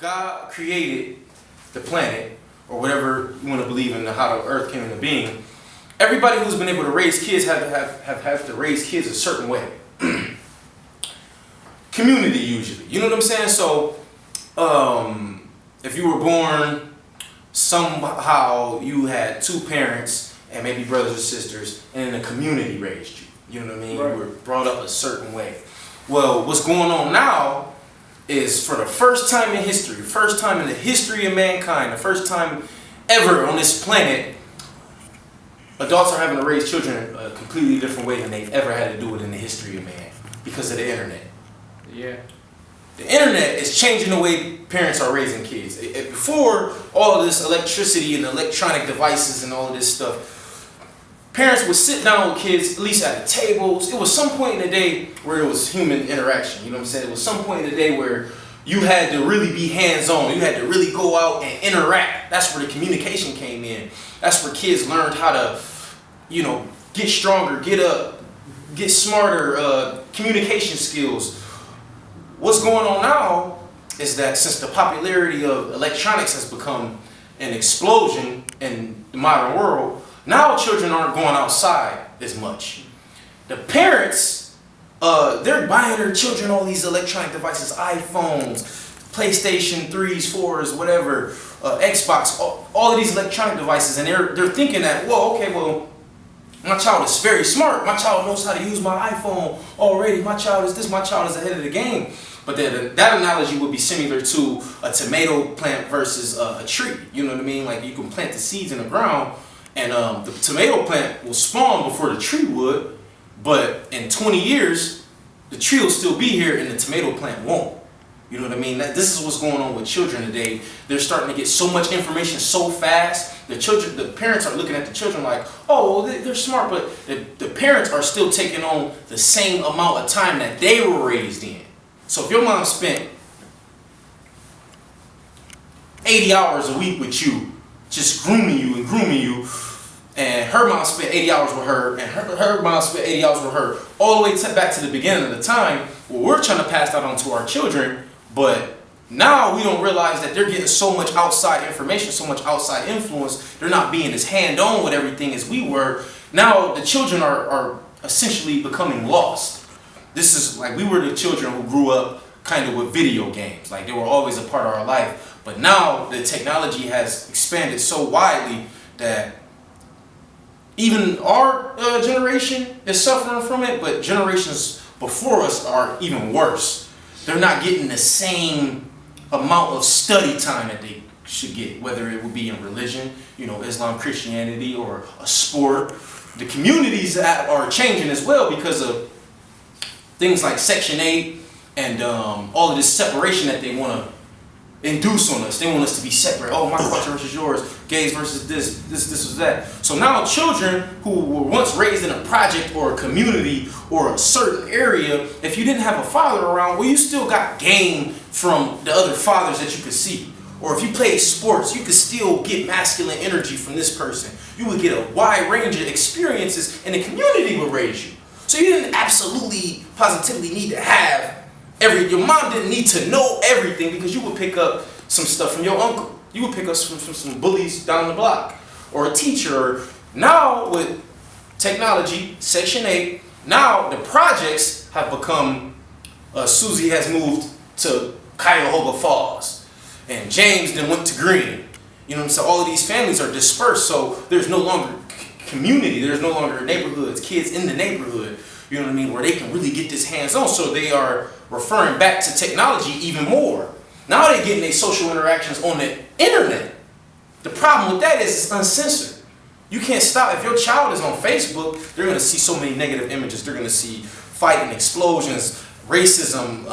God created the planet, or whatever you want to believe in, how the earth came into being, everybody who's been able to raise kids have to raise kids a certain way. Community usually. You know what I'm saying? So, if you were born, somehow you had two parents and maybe brothers or sisters, and then the community raised you. You know what I mean? Right. You were brought up a certain way. Well, what's going on now is, for the first time in history, first time in the history of mankind, the first time ever on this planet, adults are having to raise children a completely different way than they've ever had to do it in the history of man, because of the internet. Yeah. The internet is changing the way parents are raising kids. Before all of this electricity and electronic devices and all of this stuff, parents would sit down with kids, at least at the tables. It was some point in the day where it was human interaction. You know what I'm saying? It was some point in the day where you had to really be hands-on. You had to really go out and interact. That's where the communication came in. That's where kids learned how to, get stronger, get up, get smarter, communication skills. What's going on now is that since the popularity of electronics has become an explosion in the modern world, now children aren't going outside as much. The parents, they're buying their children all these electronic devices, iPhones, PlayStation 3s, 4s, whatever, Xbox, all of these electronic devices, and they're thinking that, my child is very smart. My child knows how to use my iPhone already. My child is this. My child is ahead of the game. But that analogy would be similar to a tomato plant versus a tree. You know what I mean? Like, you can plant the seeds in the ground, and the tomato plant will spawn before the tree would. But in 20 years, the tree will still be here, and the tomato plant won't. You know what I mean? This is what's going on with children today. They're starting to get so much information so fast. The parents are looking at the children like, oh, they're smart, but the parents are still taking on the same amount of time that they were raised in. So if your mom spent 80 hours a week with you, just grooming you, and her mom spent 80 hours with her, and her mom spent 80 hours with her, all the way back to the beginning of the time, we're trying to pass that on to our children, but now we don't realize that they're getting so much outside information, so much outside influence. They're not being as hand-on with everything as we were. Now the children are essentially becoming lost. This is like, we were the children who grew up kind of with video games. Like, they were always a part of our life. But now the technology has expanded so widely that even our generation is suffering from it, but generations before us are even worse. They're not getting the same amount of study time that they should get, whether it would be in religion, Islam, Christianity, or a sport. The communities that are changing as well because of things like Section 8 and all of this separation that they want to induce on us. They want us to be separate. Oh, my culture versus yours, gays versus this versus that. So now children who were once raised in a project or a community or a certain area, if you didn't have a father around, well, you still got game from the other fathers that you could see. Or if you played sports, you could still get masculine energy from this person. You would get a wide range of experiences, and the community would raise you. So you didn't absolutely, positively need to have your mom didn't need to know everything, because you would pick up some stuff from your uncle. You would pick up from some bullies down the block, or a teacher. Now with technology, Section 8, now the projects have become, Susie has moved to Cuyahoga Falls, and James then went to Green. You know what I'm saying? All of these families are dispersed, so there's no longer community. There's no longer neighborhoods, kids in the neighborhood, you know what I mean, where they can really get this hands-on. So they are referring back to technology even more. Now they're getting their social interactions on the internet. The problem with that is it's uncensored. You can't stop. If your child is on Facebook, they're going to see so many negative images. They're going to see fighting, explosions, racism.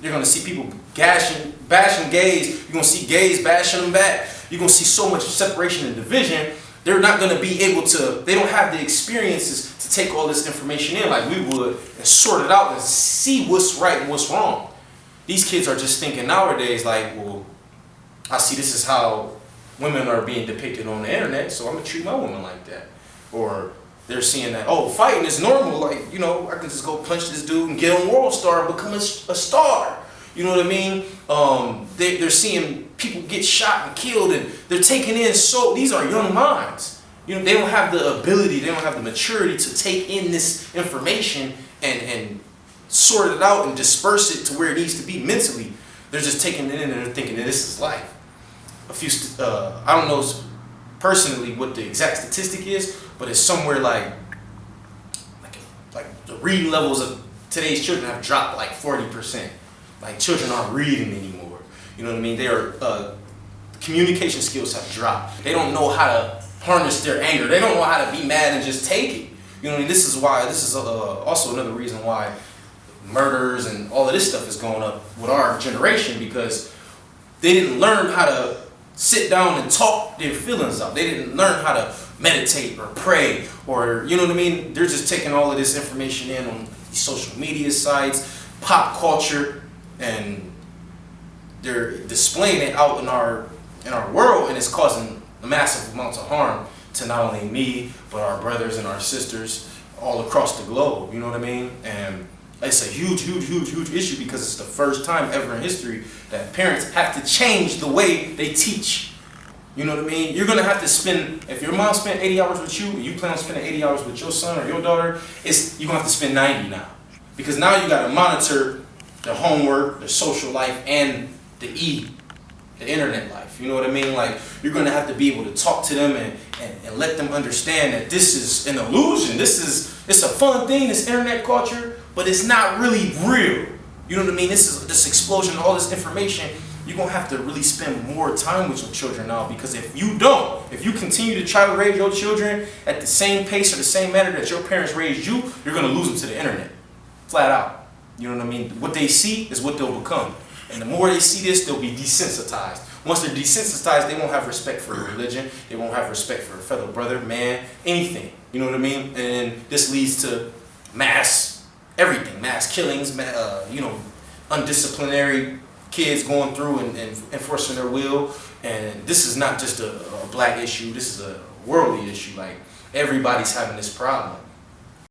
You're going to see people bashing gays. You're going to see gays bashing them back. You're going to see so much separation and division. They're not going to be able to, they don't have the experiences to take all this information in like we would and sort it out and see what's right and what's wrong. These kids are just thinking nowadays like, well, I see this is how women are being depicted on the internet, so I'm going to treat my woman like that. Or they're seeing that, oh, fighting is normal, like, I can just go punch this dude and get on World Star and become a star. You know what I mean? They're seeing people get shot and killed, and they're taking in these are young minds. You know, they don't have the ability, they don't have the maturity to take in this information and sort it out and disperse it to where it needs to be mentally. They're just taking it in and they're thinking that this is life. I don't know personally what the exact statistic is, but it's somewhere like the reading levels of today's children have dropped like 40%. Like, children aren't reading anymore. You know what I mean? Their communication skills have dropped. They don't know how to harness their anger. They don't know how to be mad and just take it. You know what I mean? This is also another reason why murders and all of this stuff is going up with our generation, because they didn't learn how to sit down and talk their feelings out. They didn't learn how to meditate or pray, or, you know what I mean? They're just taking all of this information in on these social media sites, pop culture, and they're displaying it out in our world, and it's causing massive amounts of harm to not only me, but our brothers and our sisters all across the globe. You know what I mean? And it's a huge issue, because it's the first time ever in history that parents have to change the way they teach. You know what I mean? You're gonna have to spend, if your mom spent 80 hours with you, and you plan on spending 80 hours with your son or your daughter, you're gonna have to spend 90 now. Because now you gotta monitor their homework, their social life, and the internet life. You know what I mean? Like, you're gonna have to be able to talk to them and let them understand that this is an illusion. It's a fun thing, this internet culture, but it's not really real. You know what I mean? This explosion of all this information. You're gonna have to really spend more time with your children now, because if you continue to try to raise your children at the same pace or the same manner that your parents raised you, you're gonna lose them to the internet. Flat out. You know what I mean? What they see is what they'll become. And the more they see this, they'll be desensitized. Once they're desensitized, they won't have respect for religion. They won't have respect for a fellow brother, man, anything. You know what I mean? And this leads to mass killings, undisciplinary kids going through and enforcing their will. And this is not just a black issue. This is a worldly issue. Like, everybody's having this problem.